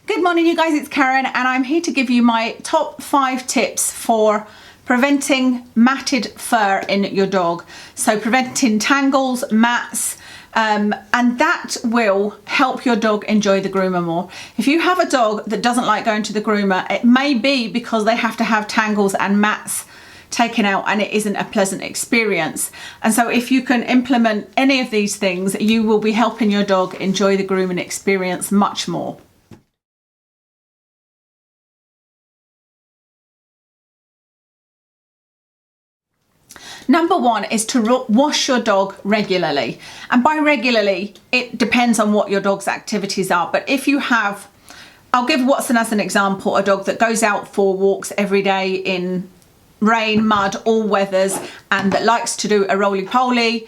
Good morning you guys, it's Karen and I'm here to give you my top 5 tips for preventing matted fur in your dog. So preventing tangles, mats, and that will help your dog enjoy the groomer more. If you have a dog that doesn't like going to the groomer, it may be because they have to have tangles and mats taken out and it isn't a pleasant experience. And so if you can implement any of these things, you will be helping your dog enjoy the grooming experience much more. Number 1 is to wash your dog regularly. And by regularly, it depends on what your dog's activities are. But if you have, I'll give Watson as an example, a dog that goes out for walks every day in rain, mud, all weathers, and that likes to do a roly-poly,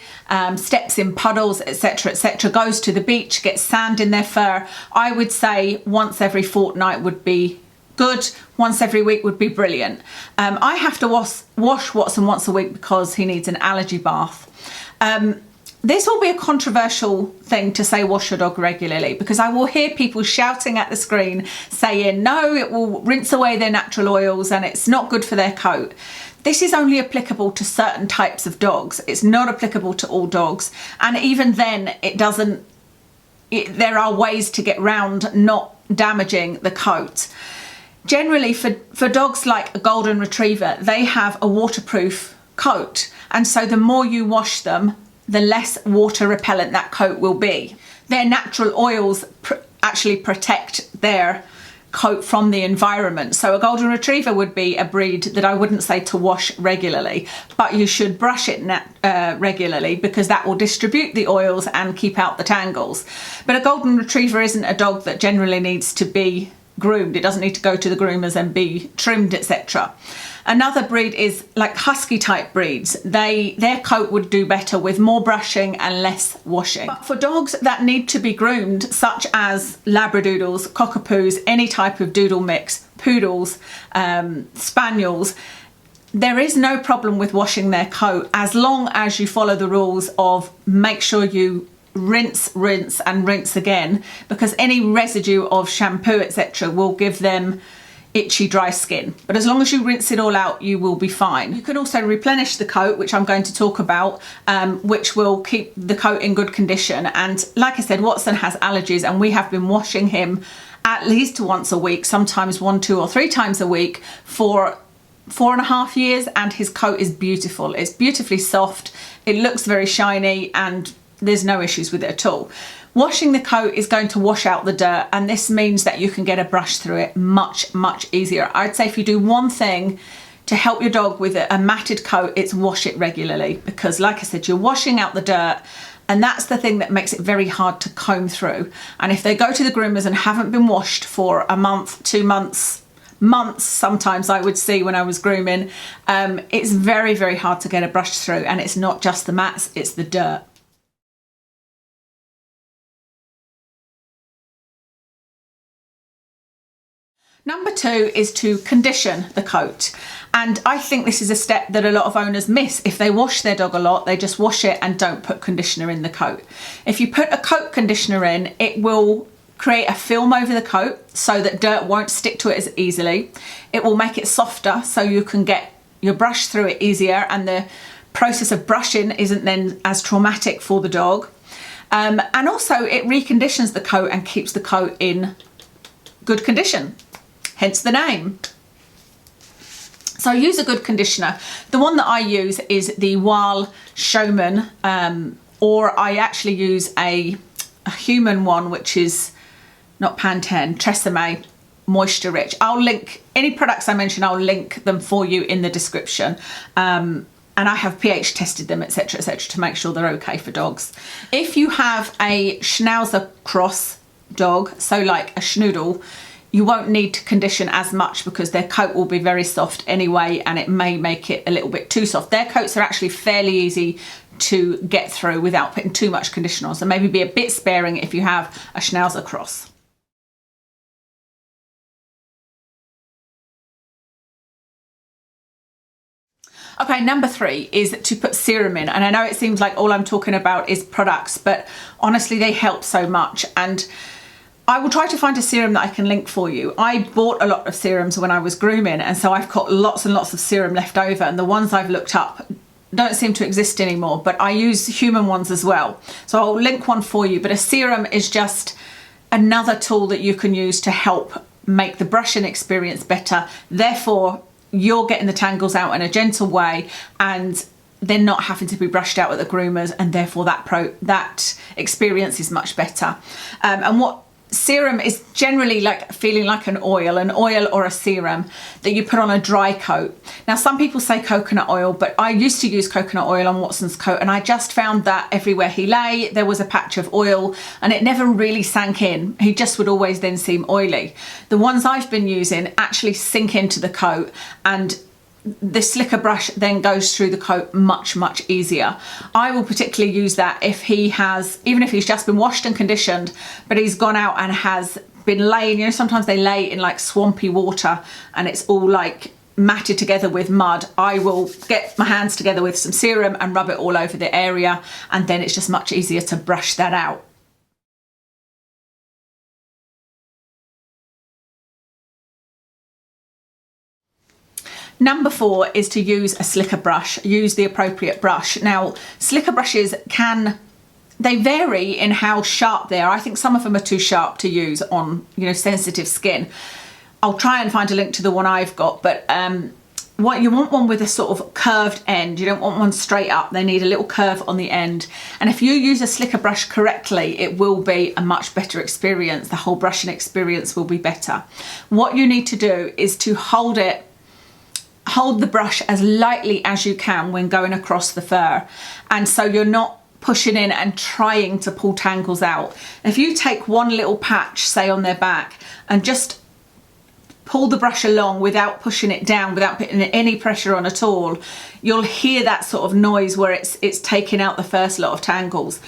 steps in puddles, etc., goes to the beach, gets sand in their fur, I would say once every fortnight would be good, once every week would be brilliant. I have to wash Watson once a week because he needs an allergy bath. This will be a controversial thing to say wash your dog regularly, because I will hear people shouting at the screen saying no, it will rinse away their natural oils and it's not good for their coat. This is only applicable to certain types of dogs. It's not applicable to all dogs, and even then there are ways to get round not damaging the coat. Generally, for dogs like a golden retriever, they have a waterproof coat, and so the more you wash them, the less water repellent that coat will be. Their natural oils actually protect their coat from the environment. So a golden retriever would be a breed that I wouldn't say to wash regularly, but you should brush it regularly, because that will distribute the oils and keep out the tangles. But a golden retriever isn't a dog that generally needs to be groomed. It doesn't need to go to the groomers and be trimmed, etc. Another breed is like husky type breeds. Their coat would do better with more brushing and less washing. But for dogs that need to be groomed, such as labradoodles, cockapoos, any type of doodle mix, poodles, spaniels, there is no problem with washing their coat as long as you follow the rules of make sure you rinse and rinse again, because any residue of shampoo, etc., will give them itchy, dry skin. But as long as you rinse it all out, you will be fine. You can also replenish the coat, which I'm going to talk about, which will keep the coat in good condition. And like I said, Watson has allergies and we have been washing him at least once a week, sometimes 1, 2 or 3 times a week for 4.5 years, and his coat is beautiful. It's beautifully soft, it looks very shiny, and there's no issues with it at all. Washing the coat is going to wash out the dirt, and this means that you can get a brush through it much easier. I'd say if you do one thing to help your dog with a matted coat, it's wash it regularly, because like I said, you're washing out the dirt, and that's the thing that makes it very hard to comb through. And if they go to the groomers and haven't been washed for a month, 2 months, sometimes I would see when I was grooming, it's very hard to get a brush through. And it's not just the mats, it's the dirt. Number 2 is to condition the coat. And I think this is a step that a lot of owners miss. If they wash their dog a lot, they just wash it and don't put conditioner in the coat. If you put a coat conditioner in, it will create a film over the coat so that dirt won't stick to it as easily. It will make it softer so you can get your brush through it easier, and the process of brushing isn't then as traumatic for the dog. And also it reconditions the coat and keeps the coat in good condition. Hence the name. So use a good conditioner. The one that I use is the Wahl Showman, or I actually use a human one, which is not Pantene, Tresemme Moisture Rich. I'll link any products I mention, I'll link them for you in the description. And I have pH tested them, etc., to make sure they're okay for dogs. If you have a Schnauzer cross dog, so like a schnoodle, you won't need to condition as much because their coat will be very soft anyway, and it may make it a little bit too soft. Their coats are actually fairly easy to get through without putting too much conditioner on, so maybe be a bit sparing if you have a Schnauzer cross. Okay, number 3 is to put serum in. And I know it seems like all I'm talking about is products, but honestly, they help so much. And I will try to find a serum that I can link for you. I bought a lot of serums when I was grooming, and so I've got lots and lots of serum left over, and the ones I've looked up don't seem to exist anymore, but I use human ones as well. So I'll link one for you, but a serum is just another tool that you can use to help make the brushing experience better. Therefore, you're getting the tangles out in a gentle way, and they're not having to be brushed out at the groomers, and therefore that experience is much better. And what serum is generally like feeling like an oil or a serum that you put on a dry coat. Now, some people say coconut oil, but I used to use coconut oil on Watson's coat, and I just found that everywhere he lay, there was a patch of oil, and it never really sank in. He just would always then seem oily. The ones I've been using actually sink into the coat, and the slicker brush then goes through the coat much easier. I will particularly use that if he has, even if he's just been washed and conditioned, but he's gone out and has been laying, you know, sometimes they lay in like swampy water and it's all like matted together with mud. I will get my hands together with some serum and rub it all over the area, and then it's just much easier to brush that out. Number 4 is to use a slicker brush. Use the appropriate brush. Now, slicker brushes they vary in how sharp they are. I think some of them are too sharp to use on, you know, sensitive skin. I'll try and find a link to the one I've got, but what you want one with a sort of curved end. You don't want one straight up. They need a little curve on the end. And if you use a slicker brush correctly, it will be a much better experience. The whole brushing experience will be better. What you need to do is to hold the brush as lightly as you can when going across the fur, and so you're not pushing in and trying to pull tangles out. If you take one little patch, say on their back, and just pull the brush along without pushing it down, without putting any pressure on at all, you'll hear that sort of noise where it's taking out the first lot of tangles.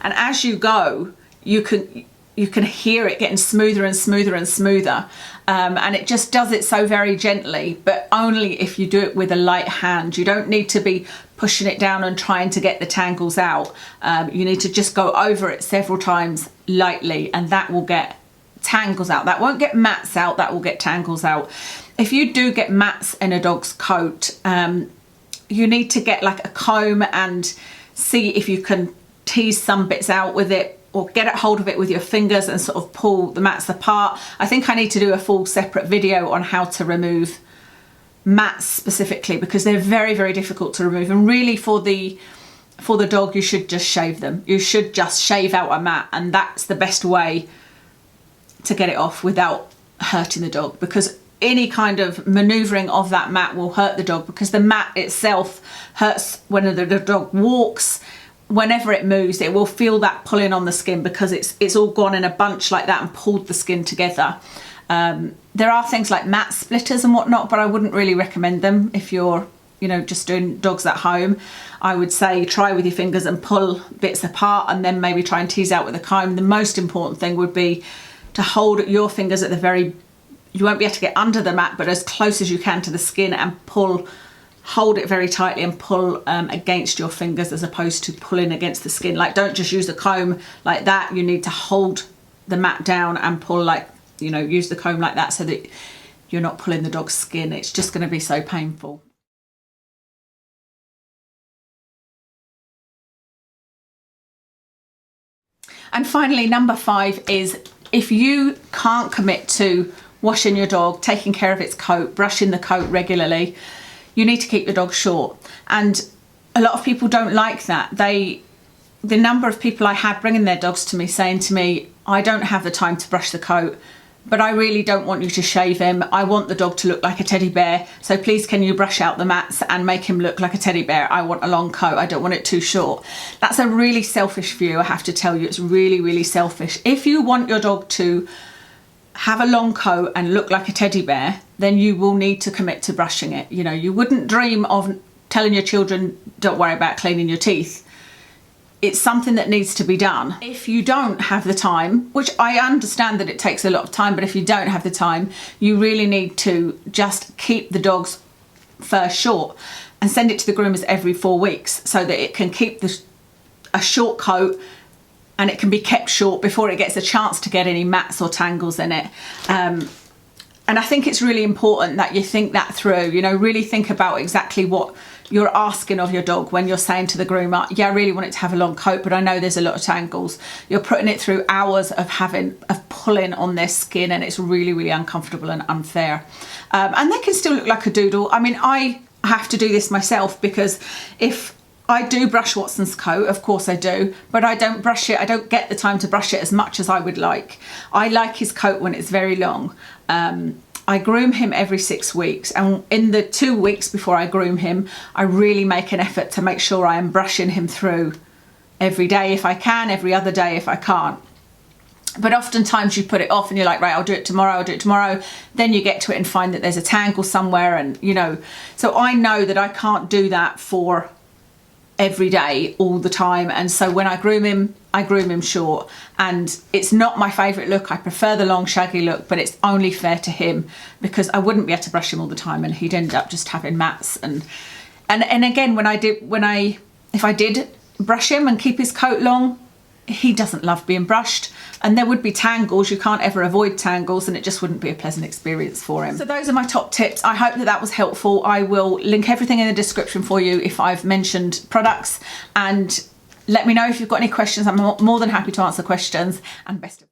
And as you go, you can hear it getting smoother and smoother and smoother. And it just does it so very gently, but only if you do it with a light hand. You don't need to be pushing it down and trying to get the tangles out. You need to just go over it several times lightly, and that will get tangles out. That won't get mats out, that will get tangles out. If you do get mats in a dog's coat, you need to get like a comb and see if you can tease some bits out with it, or get a hold of it with your fingers and sort of pull the mats apart. I think I need to do a full separate video on how to remove mats specifically, because they're very difficult to remove, and really for the dog you should just shave them. You should just shave out a mat, and that's the best way to get it off without hurting the dog, because any kind of maneuvering of that mat will hurt the dog, because the mat itself hurts when the dog walks. Whenever it moves, it will feel that pulling on the skin, because it's all gone in a bunch like that and pulled the skin together. There are things like mat splitters and whatnot, but I wouldn't really recommend them if you're, you know, just doing dogs at home. I would say try with your fingers and pull bits apart, and then maybe try and tease out with a comb. The most important thing would be to hold your fingers at you won't be able to get under the mat, but as close as you can to the skin, and hold it very tightly and pull against your fingers, as opposed to pulling against the skin. Like, don't just use the comb like that. You need to hold the mat down and pull, like, you know, use the comb like that, so that you're not pulling the dog's skin. It's just going to be so painful. And finally, number 5 is, if you can't commit to washing your dog, taking care of its coat, brushing the coat regularly, you need to keep your dog short. And a lot of people don't like that. The number of people I had bringing their dogs to me saying to me, I don't have the time to brush the coat, but I really don't want you to shave him. I want the dog to look like a teddy bear. So please, can you brush out the mats and make him look like a teddy bear? I want a long coat. I don't want it too short. That's a really selfish view, I have to tell you. It's really selfish. If you want your dog to have a long coat and look like a teddy bear, then you will need to commit to brushing it. You know, you wouldn't dream of telling your children, don't worry about cleaning your teeth. it's something that needs to be done. If you don't have the time, which I understand that it takes a lot of time, but if you don't have the time, you really need to just keep the dog's fur short and send it to the groomers every 4 weeks so that it can keep a short coat, and it can be kept short before it gets a chance to get any mats or tangles in it. And I think it's really important that you think that through, you know, really think about exactly what you're asking of your dog when you're saying to the groomer, yeah, I really want it to have a long coat, but I know there's a lot of tangles. You're putting it through hours of pulling on their skin, and it's really, really uncomfortable and unfair. And they can still look like a doodle. I mean, I have to do this myself, because if I do brush Watson's coat, of course I do, but I don't brush it. I don't get the time to brush it as much as I would like. I like his coat when it's very long. I groom him every 6 weeks, and in the 2 weeks before I groom him, I really make an effort to make sure I am brushing him through every day if I can, every other day if I can't. But oftentimes you put it off and you're like, right, I'll do it tomorrow. Then you get to it and find that there's a tangle somewhere, and you know, so I know that I can't do that for every day all the time. And so when I groom him short, and it's not my favorite look. I prefer the long shaggy look, but it's only fair to him because I wouldn't be able to brush him all the time, and he'd end up just having mats. And again, if I did brush him and keep his coat long, he doesn't love being brushed, and there would be tangles. You can't ever avoid tangles, and it just wouldn't be a pleasant experience for him. So those are my top tips. I hope that was helpful. I will link everything in the description for you if I've mentioned products, and let me know if you've got any questions. I'm more than happy to answer questions, and best of luck.